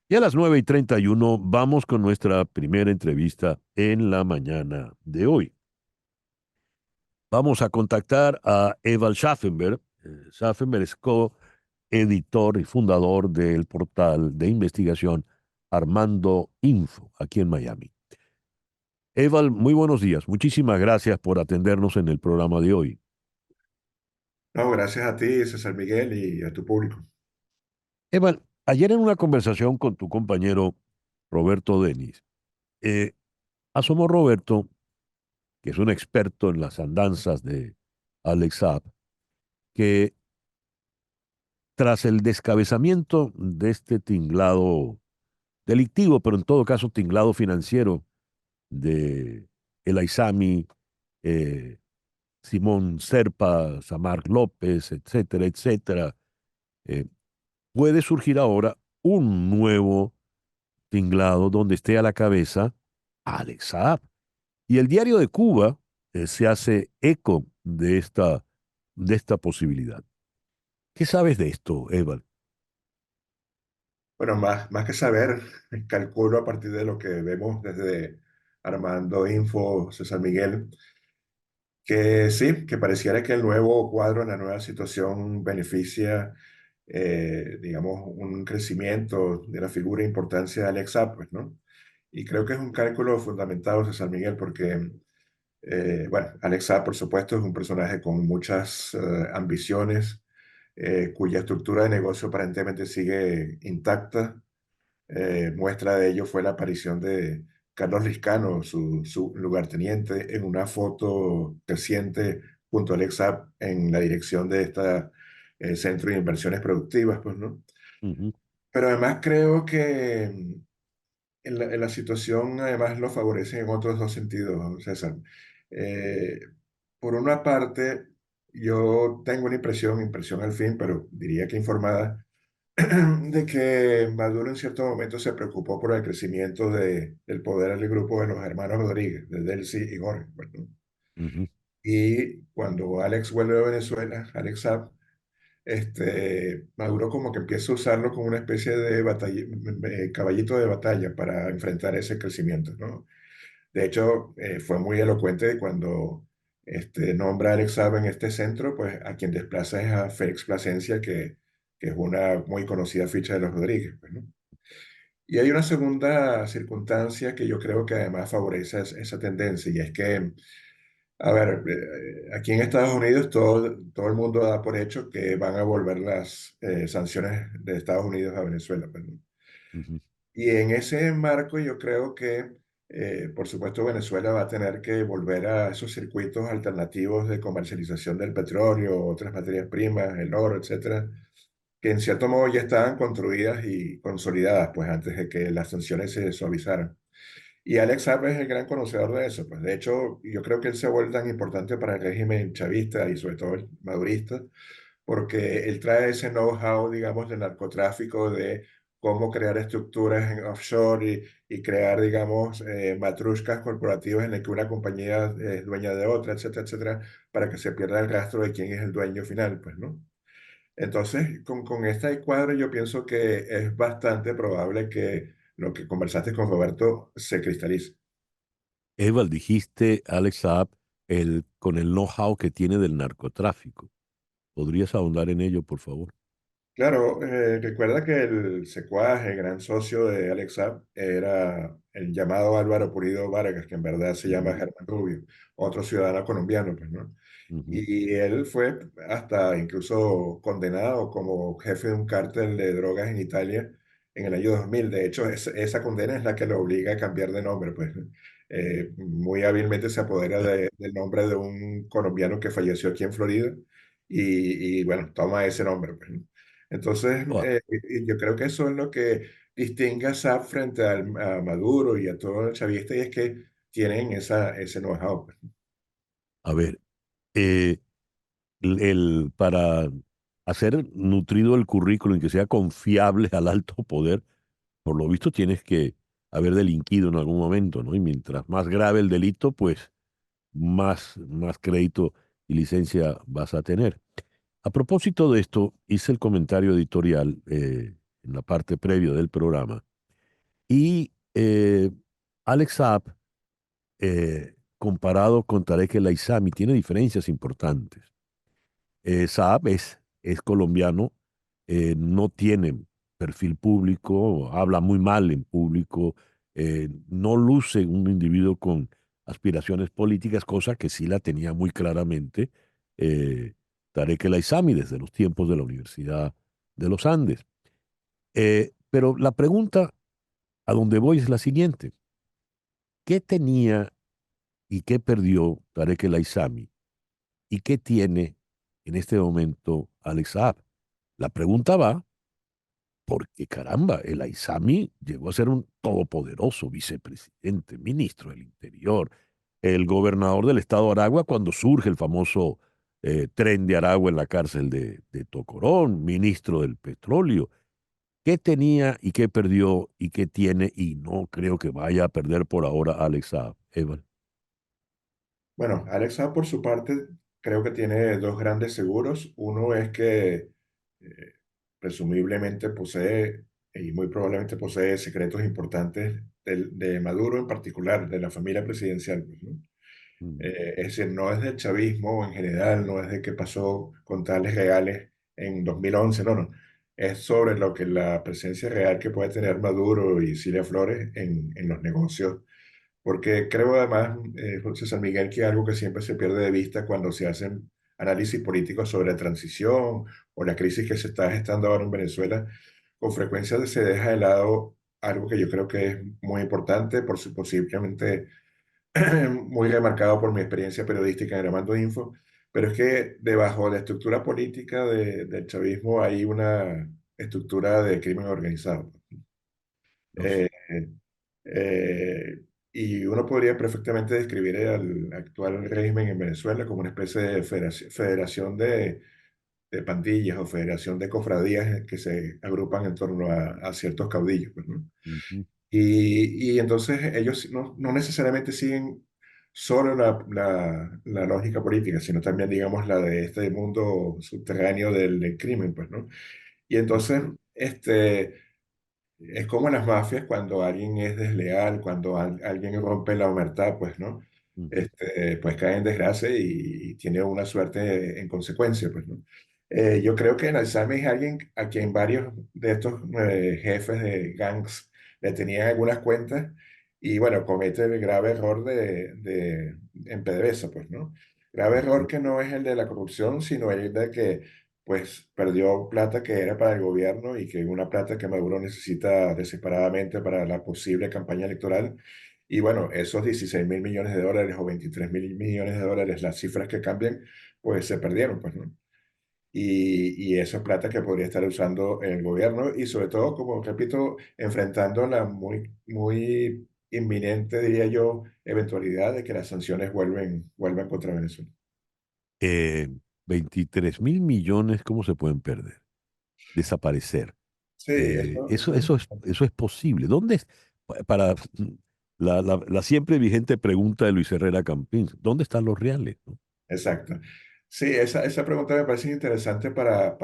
Y a las 9:31 vamos con nuestra primera entrevista en la mañana de hoy. Vamos a contactar a Eval Schaffenberg. Schaffenberg es coeditor y fundador del portal de investigación Armando Info, aquí en Miami. Eval, muy buenos días. Muchísimas gracias por atendernos en el programa de hoy. No, gracias a ti, César Miguel, y a tu público. Eval, ayer en una conversación con tu compañero Roberto Denis, eh, asomó Roberto, que es un experto en las andanzas de Alex Saab, que tras el descabezamiento de este tinglado delictivo, pero en todo caso tinglado financiero de El Aizami, eh, Simón Serpa, Samar López, etcétera, etcétera, eh, puede surgir ahora un nuevo tinglado donde esté a la cabeza Alex Saab. Y el Diario de Cuba se hace eco de esta posibilidad. ¿Qué sabes de esto, Eval? Bueno, más que saber, calculo a partir de lo que vemos desde Armando Info, César Miguel, que sí, que pareciera que el nuevo cuadro, la nueva situación beneficia, digamos, un crecimiento de la figura e importancia de Alex Saab, pues, ¿no? Y creo que es un cálculo fundamentado, César Miguel, porque, bueno, Alex Saab, por supuesto, es un personaje con muchas ambiciones, cuya estructura de negocio aparentemente sigue intacta. Muestra de ello fue la aparición de Carlos Liscano, su lugarteniente, en una foto reciente junto a Alex Saab en la dirección de este centro de inversiones productivas, pues, ¿no? Ujú, Pero además creo que en la situación además lo favorece en otros dos sentidos, César. Eh, por una parte, yo tengo una impresión al fin, pero diría que informada, de que Maduro en cierto momento se preocupó por el crecimiento del poder del grupo de los hermanos Rodríguez, de Delcy y Jorge, pues, ¿no? ujú, Y cuando Alex vuelve a Venezuela, Alex Saab, Maduro como que empieza a usarlo como una especie de caballito de batalla para enfrentar ese crecimiento, ¿no? De hecho, fue muy elocuente cuando nombra a Alex Saab en este centro, pues a quien desplaza es a Félix Plasencia, que es una muy conocida ficha de los Rodríguez, pues, ¿no? Y hay una segunda circunstancia que yo creo que además favorece esa tendencia, y es que, a ver, aquí en Estados Unidos todo el mundo da por hecho que van a volver las sanciones de Estados Unidos a Venezuela, pues, ¿no? ujú. Y en ese marco yo creo que, por supuesto, Venezuela va a tener que volver a esos circuitos alternativos de comercialización del petróleo, otras materias primas, el oro, etcétera, que en cierto modo ya estaban construidas y consolidadas, pues antes de que las sanciones se suavizaran. Y Alex Saab es el gran conocedor de eso, pues de hecho yo creo que él se vuelve tan importante para el régimen chavista y sobre todo el madurista, porque él trae ese know-how, digamos, de narcotráfico, de cómo crear estructuras en offshore y crear, digamos, matrushkas corporativas en las que una compañía es dueña de otra, etcétera, etcétera, para que se pierda el rastro de quién es el dueño final, pues, ¿no? Entonces, con este cuadro yo pienso que es bastante probable que lo que conversaste con Roberto se cristalice. Eval, dijiste Alex Saab con el know-how que tiene del narcotráfico. ¿Podrías ahondar en ello, por favor? Claro, recuerda que el secuaz, el gran socio de Alex Saab, era el llamado Álvaro Pulido Vargas, que en verdad se llama Ujú, Germán Rubio, otro ciudadano colombiano, pues, ¿no? ujú. Y él fue hasta incluso condenado como jefe de un cártel de drogas en Italia en el año 2000. De hecho, esa condena es la que lo obliga a cambiar de nombre, pues. Muy hábilmente se apodera Ya. del nombre de un colombiano que falleció aquí en Florida y bueno, toma ese nombre, pues, ¿no? Entonces, Oh, y yo creo que eso es lo que distingue a SAP frente a Maduro y a todo el chavista, y es que tienen ese know-how, pues. a ver, eh, para hacer nutrido el currículum y que sea confiable al alto poder, por lo visto tienes que haber delinquido en algún momento, ¿no? Y mientras más grave el delito, pues más crédito y licencia vas a tener. A propósito de esto, hice el comentario editorial en la parte previa del programa Y Alex Saab, comparado con Tarek El Aissami, tiene diferencias importantes. Saab es colombiano, no tiene perfil público, habla muy mal en público, no luce un individuo con aspiraciones políticas, cosa que sí la tenía muy claramente eh, Tarek El Aissami desde los tiempos de la Universidad de los Andes. Pero la pregunta a donde voy es la siguiente: ¿qué tenía y qué perdió Tarek El Aissami y qué tiene en este momento Alex Saab? La pregunta va porque, caramba, el Aizami llegó a ser un todopoderoso vicepresidente, ministro del Interior, el gobernador del estado de Aragua cuando surge el famoso tren de Aragua en la cárcel de Tocorón, ministro del petróleo. ¿Qué tenía y qué perdió y qué tiene? Y no creo que vaya a perder por ahora Alex Saab, Evan. Bueno, Alexa, por su parte, creo que tiene dos grandes seguros. Uno es que eh, presumiblemente posee y muy probablemente posee secretos importantes de Maduro en particular, de la familia presidencial, pues, ¿no? Mm, Es decir, no es del chavismo en general, no es de qué pasó con tales reales en 2011, no, no. Es sobre lo que la presencia real que puede tener Maduro y Cilia Flores en los negocios, porque creo además, José San Miguel, que algo que siempre se pierde de vista cuando se hacen análisis políticos sobre la transición o la crisis que se está gestando ahora en Venezuela, con frecuencia se deja de lado algo que yo creo que es muy importante, posiblemente muy remarcado por mi experiencia periodística en Armando Info, pero es que debajo de la estructura política del chavismo hay una estructura de crimen organizado. no sé. Eh, eh, y uno podría perfectamente describir el actual régimen en Venezuela como una especie de federación de pandillas o federación de cofradías que se agrupan en torno a ciertos caudillos, pues, ¿no? Ujú, Y entonces ellos no necesariamente siguen solo la lógica política, sino también, digamos, la de este mundo subterráneo del crimen, pues, ¿no? Y entonces, es como en las mafias cuando alguien es desleal, cuando alguien rompe la omertad, pues, ¿no? ujú, Pues cae en desgracia y tiene una suerte en consecuencia, pues, ¿no? Yo creo que Alzheimer es alguien a quien varios de estos jefes de gangs le tenían algunas cuentas y, bueno, comete el grave error en PDVSA, pues, ¿no? Grave error ujú, que no es el de la corrupción, sino el de que pues perdió plata que era para el gobierno y que una plata que Maduro necesita desesperadamente para la posible campaña electoral. Y bueno, esos 16.000 millones de dólares o 23.000 millones de dólares, las cifras que cambian, pues se perdieron, pues, ¿no? Y eso es plata que podría estar usando el gobierno y sobre todo, como repito, enfrentando la muy inminente, diría yo, eventualidad de que las sanciones vuelvan contra Venezuela. eh, 23.000 millones, ¿cómo se pueden perder? Desaparecer. Sí, Eso es posible. ¿Dónde es? Para la siempre vigente pregunta de Luis Herrera Campins, ¿dónde están los reales? ¿No? exacto. Sí, esa pregunta me parece interesante para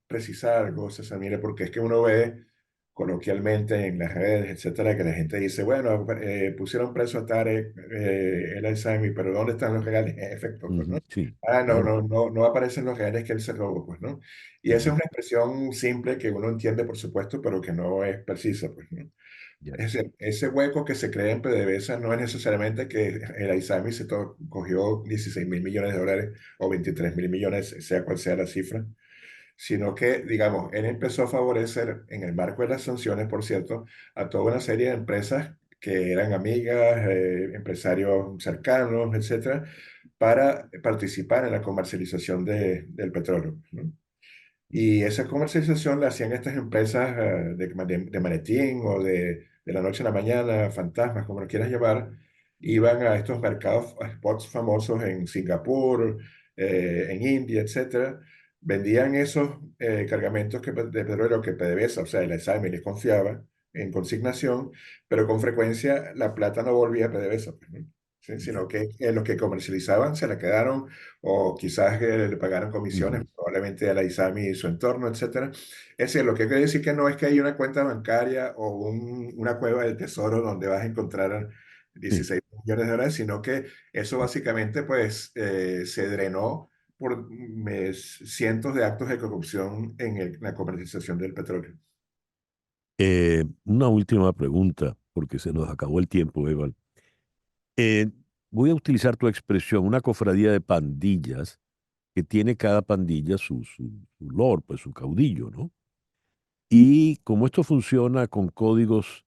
precisar algo, César, mire, porque es que uno ve coloquialmente en las redes, etcétera, que la gente dice, bueno, pusieron preso a Tarek, el Alzheimer, pero ¿dónde están los reales? En efecto, pues, ¿no? Ujú, sí, Ah, no, claro. no, no, no aparecen los reales que él se robó, pues, ¿no? Y esa es Ujú, una expresión simple que uno entiende, por supuesto, pero que no es precisa, pues, ¿no? ya. Es decir, ese hueco que se crea en PDVSA no es necesariamente que el Aizami cogió 16.000 millones de dólares o 23.000 millones, sea cual sea la cifra, sino que, digamos, él empezó a favorecer, en el marco de las sanciones, por cierto, a toda una serie de empresas que eran amigas, empresarios cercanos, etcétera, para participar en la comercialización del petróleo, ¿no? Y esa comercialización la hacían estas empresas de maletín o de la noche a la mañana, fantasmas, como lo quieras llamar, iban a estos mercados, a spots famosos en Singapur, en India, etcétera, vendían esos cargamentos de petróleo que PDVSA, o sea, el Alzheimer les confiaba en consignación, pero con frecuencia la plata no volvía a PDVSA, pues, ¿no? ¿sí? Sino que los que comercializaban se la quedaron o quizás le pagaron comisiones, Ujú. probablemente a la ISAMI y su entorno, etcétera. Es decir, lo que quiere decir que no es que hay una cuenta bancaria o una cueva del tesoro donde vas a encontrar Sí. 16 millones de dólares, sino que eso básicamente pues se drenó por cientos de actos de corrupción en la comercialización del petróleo. Una última pregunta, porque se nos acabó el tiempo, Eval. Eh, Voy a utilizar tu expresión, una cofradía de pandillas, que tiene cada pandilla su lord, pues su caudillo, ¿no? Y como esto funciona con códigos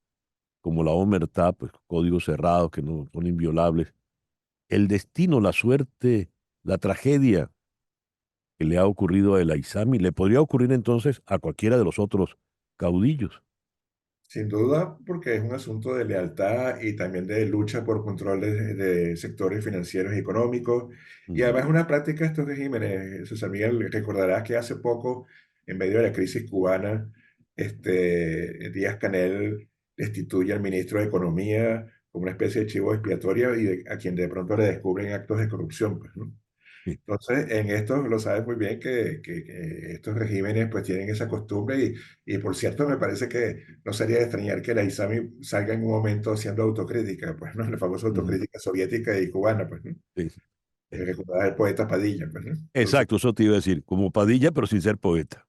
como la Omertá, pues códigos cerrados que no son inviolables, el destino, la suerte, la tragedia que le ha ocurrido a El Aizami le podría ocurrir entonces a cualquiera de los otros caudillos. Sin duda, porque es un asunto de lealtad y también de lucha por control de sectores financieros y económicos. Y Ujú. además es una práctica de estos regímenes. César Miguel, recordarás que hace poco, en medio de la crisis cubana, Díaz-Canel destituye al ministro de Economía como una especie de chivo expiatorio a quien de pronto le descubren actos de corrupción, pues, ¿no? Sí. Entonces, en esto lo sabes muy bien que estos regímenes pues tienen esa costumbre y por cierto me parece que no sería de extrañar que la ISAMI salga en un momento haciendo autocrítica, pues, ¿no? La famosa Ujú. autocrítica soviética y cubana, pues, ¿no? Sí, sí. Recordar el poeta Padilla, pues, ¿no? Entonces, Exacto, eso te iba a decir, como Padilla, pero sin ser poeta.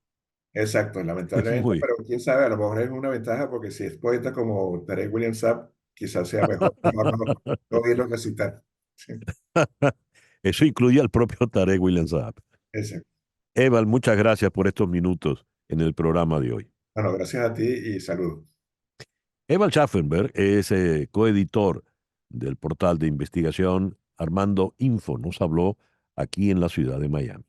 exacto, lamentablemente, Muy bien. pero quién sabe, a lo mejor es una ventaja porque si es poeta como Tarek William Saab, quizás sea mejor no oírlo recitar. Sí, Eso incluye al propio Tarek William Saab. exacto. Eval, muchas gracias por estos minutos en el programa de hoy. Bueno, gracias a ti y saludos. Eval Schaffenberg es coeditor del portal de investigación Armando Info. Nos habló aquí en la ciudad de Miami.